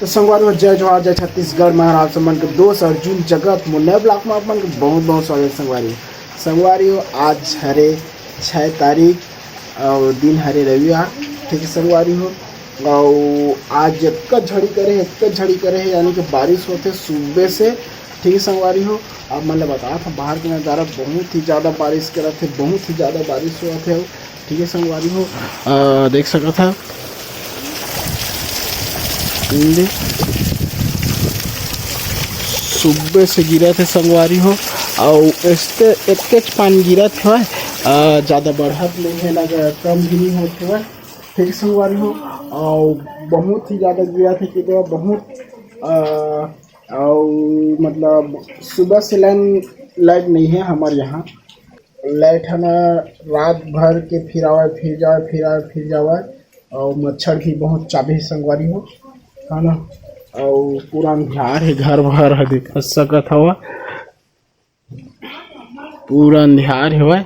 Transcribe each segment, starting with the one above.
तो संगवारी जय जोहार जय छत्तीसगढ़ महाराज सम्मान के दोस्त अर्जुन जगत मुन्ना ब्लॉक में अपन के बहुत बहुत स्वागत संगवारी हो। आज हरे 6 तारीख और दिन हरे रविवार, ठीक है संगवारी हो। और आज एक झड़ी करे है यानी कि बारिश होते सुबह से, ठीक है संगवारी हो। अब मैंने बताया था बाहर का नज़ारा बहुत ही ज़्यादा बारिश कर रहे थे, बहुत ही ज़्यादा बारिश हुआ थे, ठीक है संगवारी हो। देख सका था सुबह से गिरा थे संगवारी हो। और इससे एक पानी गिरा था, ज़्यादा बढ़त नहीं है ना कम भी नहीं होते हुआ, ठीक संगवारी हो। और बहुत ही ज़्यादा गिरा था कि बहुत और मतलब सुबह से लाइट नहीं है हमारे यहाँ। लाइट है ना रात भर के फिर जावा और मच्छर भी बहुत चाबे संगवारी हो, है ना। और पूरा अंधियार है, घर भर है देख सकत हवा, पूरा अंधियार है,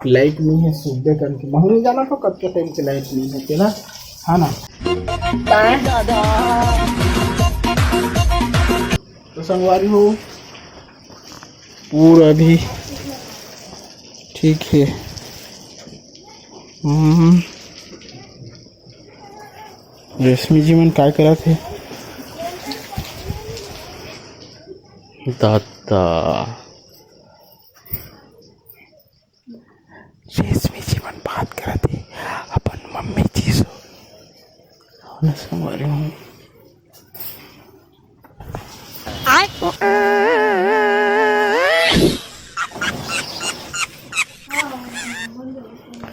लाइट नहीं है सुबह करके महू नहीं जाना तो कब के टाइम के लाइट नहीं है ना, है ना। तो संगवारी हो पूरा भी ठीक है। रेशमी जी मन काय करा थे दादा, रेशमी जी मन बात करा थे अपन मम्मी जी से संगवारी हूँ।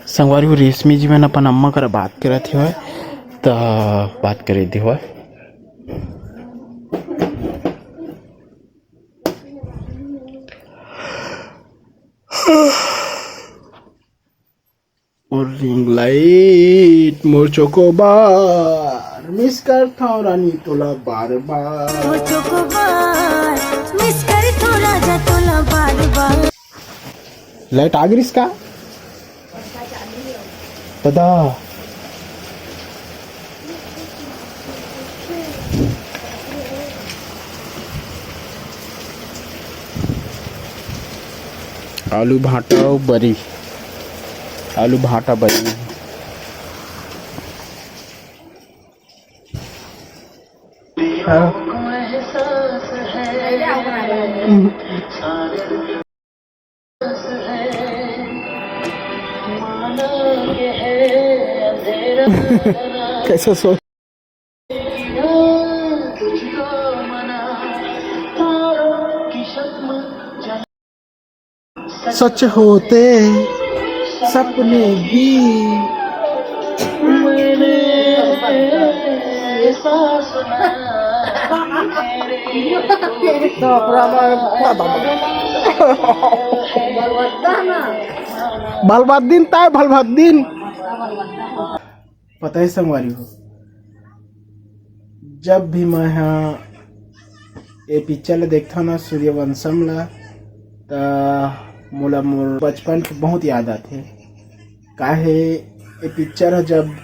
संगवारी रेशमी जी मैंने अपन अम्मा कर बात करे थे हो, तो बात करे थे हो। और रिंग लाइट मोर चोकोबार मिस करता हूँ रानी तोला बार बार, चोकोबार मिस करता हूँ राजा तोला बार बार। लाइट आ गई इसका दादा, आलू भाटा बरी, आलू भाटा बरी कैसा सो सच होते सपने भी मैंने भलभद्दीन ताय भलभद्दीन पता है संगवारी हो। जब भी मैं यहाँ ये पिक्चर देखता ना सूर्यवंशम ला, तो मोला मोर बचपन के बहुत याद आते। काहे ये पिक्चर जब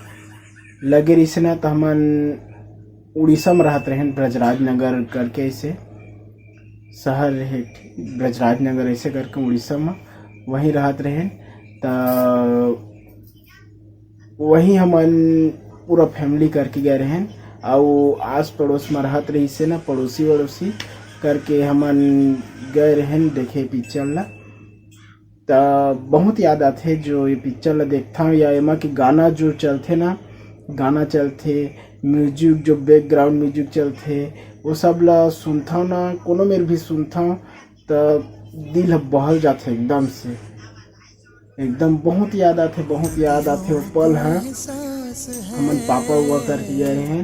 लगे रही से ना तो हमन उड़ीसा में रहते रहे, ब्रजराज नगर करके ऐसे शहर रहे, ब्रजराज नगर ऐसे करके उड़ीसा में वहीं रहते रहे। तो वहीं हमन पूरा फैमिली करके गए रहे और आस पड़ोस में रहत रही से ना पड़ोसी वड़ोसी करके हमन गए रहे देखे पिक्चर ला। तो बहुत याद आते जो ये पिक्चर ला देखता हूँ, या एमा के गाना जो चलते ना, गाना चलते म्यूजिक जो बैकग्राउंड म्यूजिक चलते वो सब ला सुनता हूँ ना, कोनो मेर भी सुनता हूँ तो दिल बहल जाते एकदम से, एकदम बहुत याद आते वो पल है। हमन पापा हुआ करके गए हैं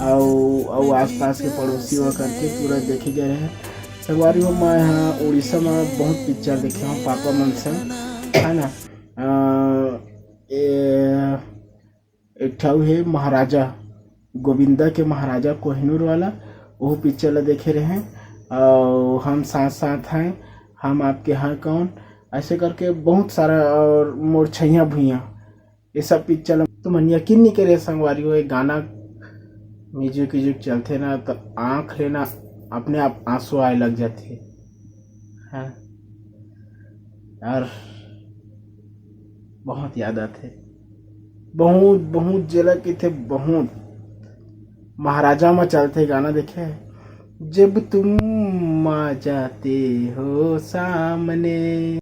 और आसपास के पड़ोसी हुआ करके पूरा देखे गए हैं संगवारी हो। मैं यहाँ उड़ीसा में बहुत पिक्चर देखे हूँ पापा मन से, है ना। एक ठाव है महाराजा गोविंदा के, महाराजा कोहिनूर वाला, वो पिक्चर ला देखे रहे। और हम साथ साथ हैं, हम आपके हैं कौन, ऐसे करके बहुत सारा, और मोर छैया भुइया, ये सब पिक्चर तो मन यकीन नहीं करे संगवारी हो। गाना म्यूजिक व्यूजिक चलते ना तो आँख लेना अपने आप आंसू आए लग जाते हैं यार। बहुत याद आते, बहुत बहुत जला के थे, बहुत। महाराजा में चलते गाना देखे हैं? जब तुम आ जाते हो सामने,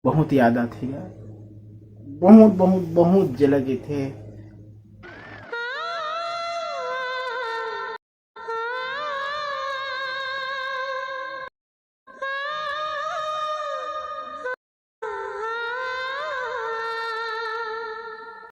बहुत याद आती यार। बहुत बहुत बहुत जला के थे।